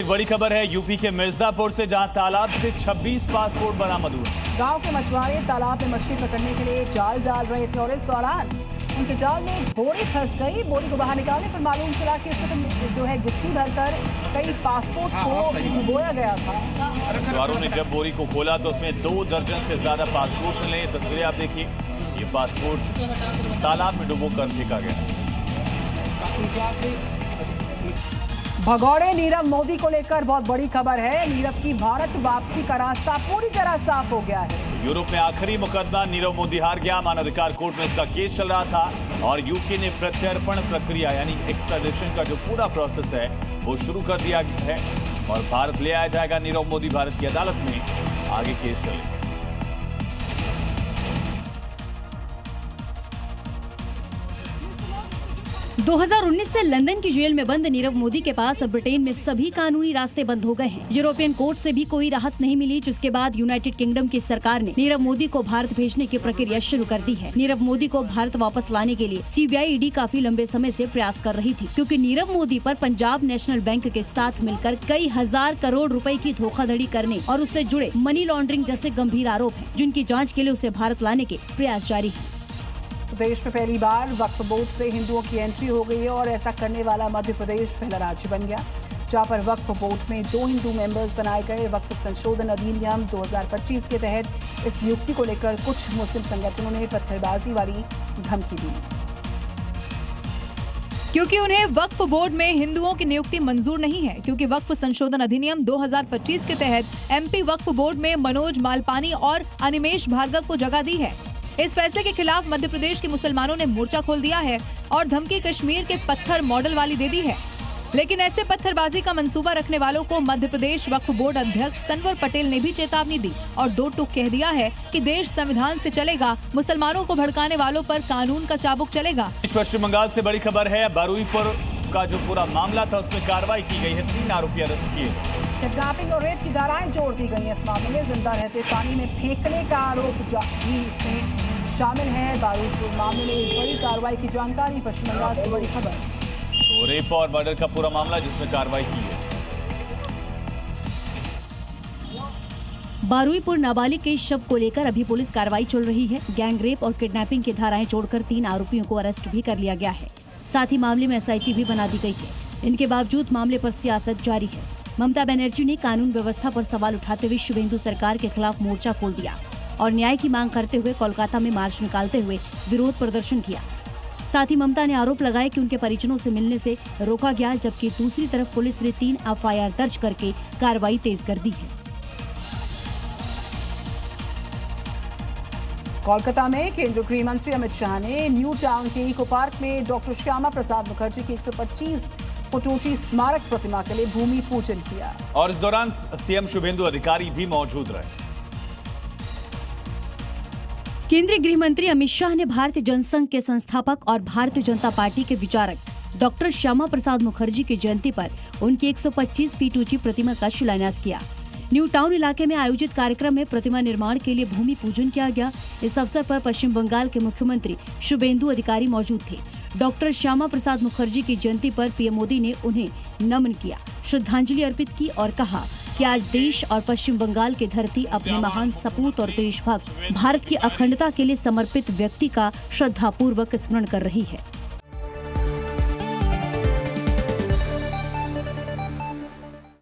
बड़ी खबर है यूपी के मिर्जापुर से, जहां तालाब से 26 पासपोर्ट बरामद हुए। गांव के मछुआरे तालाब में मछली पकड़ने के लिए जाल डाल रहे थे और इस दौरान उनके जाल में बोरी फंस गई। बोरी को बाहर निकालने पर मालूम चला कि इसमें जो है गिट्टी भरकर कई पासपोर्ट को डुबोया गया था। मछुआरों ने जब बोरी को खोला तो उसमें 2 दर्जन से ज्यादा पासपोर्ट मिले। तस्वीरें आप देखिए, ये पासपोर्ट तालाब में डुबोकर फेंका गया। भगौड़े नीरव मोदी को लेकर बहुत बड़ी खबर है। नीरव की भारत वापसी का रास्ता पूरी तरह साफ हो गया है। यूरोप में आखिरी मुकदमा नीरव मोदी हार गया। मानवाधिकार कोर्ट में इसका केस चल रहा था और यूके ने प्रत्यर्पण प्रक्रिया यानी एक्स्ट्राडिशन का जो पूरा प्रोसेस है वो शुरू कर दिया है और भारत ले आया जाएगा नीरव मोदी। भारत की अदालत में आगे केस चलेगा। 2019 से लंदन की जेल में बंद नीरव मोदी के पास अब ब्रिटेन में सभी कानूनी रास्ते बंद हो गए हैं। यूरोपियन कोर्ट से भी कोई राहत नहीं मिली, जिसके बाद यूनाइटेड किंगडम की सरकार ने नीरव मोदी को भारत भेजने की प्रक्रिया शुरू कर दी है। नीरव मोदी को भारत वापस लाने के लिए सीबीआई ईडी काफी लंबे समय से प्रयास कर रही थी, क्योंकि नीरव मोदी पर पंजाब नेशनल बैंक के साथ मिलकर कई हजार करोड़ रुपए की धोखाधड़ी करने और उससे जुड़े मनी लॉन्ड्रिंग जैसे गंभीर आरोप हैं, जिनकी जाँच के लिए उसे भारत लाने के प्रयास जारी है। देश में पहली बार वक्फ बोर्ड पे हिंदुओं की एंट्री हो गई है और ऐसा करने वाला मध्य प्रदेश पहला राज्य बन गया, जहां पर वक्फ बोर्ड में 2 हिंदू मेंबर्स बनाए गए। वक्फ संशोधन अधिनियम 2025 के तहत इस नियुक्ति को लेकर कुछ मुस्लिम संगठनों ने पत्थरबाजी वाली धमकी दी, क्योंकि उन्हें वक्फ बोर्ड में हिंदुओं की नियुक्ति मंजूर नहीं है। क्योंकि वक्फ संशोधन अधिनियम 2025 के तहत एमपी वक्फ बोर्ड में मनोज मालपानी और अनिमेश भार्गव को जगह दी है। इस फैसले के खिलाफ मध्य प्रदेश के मुसलमानों ने मोर्चा खोल दिया है और धमकी कश्मीर के पत्थर मॉडल वाली दे दी है। लेकिन ऐसे पत्थरबाजी का मंसूबा रखने वालों को मध्य प्रदेश वक्फ बोर्ड अध्यक्ष सनवर पटेल ने भी चेतावनी दी और 2 टूक कह दिया है कि देश संविधान से चलेगा, मुसलमानों को भड़काने वालों पर कानून का चाबुक चलेगा। पश्चिम बंगाल से बड़ी खबर है, बारुईपुर का जो पूरा मामला था उसमें कार्रवाई की गई है। 3 आरोपी अरेस्ट किए। किडनैपिंग और रेप की धाराएं जोड़ दी गई हैं। इस मामले में जिंदा रहते पानी में फेंकने का आरोप भी इसमें शामिल है। बारुईपुर मामले में बड़ी कार्रवाई की जानकारी। पश्चिम बंगाल से बड़ी खबर, तो रेप और मर्डर का पूरा मामला जिसमें कार्रवाई की है। बारुईपुर नाबालिग के शव को लेकर अभी पुलिस कार्रवाई चल रही है। गैंग रेप और किडनैपिंग की धाराएं जोड़कर 3 आरोपियों को अरेस्ट भी कर लिया गया है। साथ ही मामले में SIT भी बना दी गई है। इनके बावजूद मामले पर सियासत जारी है। ममता बनर्जी ने कानून व्यवस्था पर सवाल उठाते हुए शुभेंदु सरकार के खिलाफ मोर्चा खोल दिया और न्याय की मांग करते हुए कोलकाता में मार्च निकालते हुए विरोध प्रदर्शन किया। साथ ही ममता ने आरोप लगाया कि उनके परिजनों से मिलने से रोका गया, जबकि दूसरी तरफ पुलिस ने 3 FIR दर्ज करके कार्रवाई तेज कर दी है। कोलकाता में केंद्रीय गृह मंत्री अमित शाह ने न्यू टाउन के इको पार्क में डॉक्टर श्यामा प्रसाद मुखर्जी की 125 फुट ऊंची स्मारक प्रतिमा के लिए भूमि पूजन किया और इस दौरान सीएम शुभेंदु अधिकारी भी मौजूद रहे। केंद्रीय गृह मंत्री अमित शाह ने भारतीय जनसंघ के संस्थापक और भारतीय जनता पार्टी के विचारक डॉक्टर श्यामा प्रसाद मुखर्जी की जयंती पर उनकी 125 फीट ऊंची प्रतिमा का शिलान्यास किया। न्यू टाउन इलाके में आयोजित कार्यक्रम में प्रतिमा निर्माण के लिए भूमि पूजन किया गया। इस अवसर पर पश्चिम बंगाल के मुख्यमंत्री शुभेंदु अधिकारी मौजूद थे। डॉक्टर श्यामा प्रसाद मुखर्जी की जयंती पर पीएम मोदी ने उन्हें नमन किया, श्रद्धांजलि अर्पित की और कहा कि आज देश और पश्चिम बंगाल की धरती अपने महान सपूत और देशभक्त भारत की अखंडता के लिए समर्पित व्यक्ति का श्रद्धापूर्वक स्मरण कर रही है।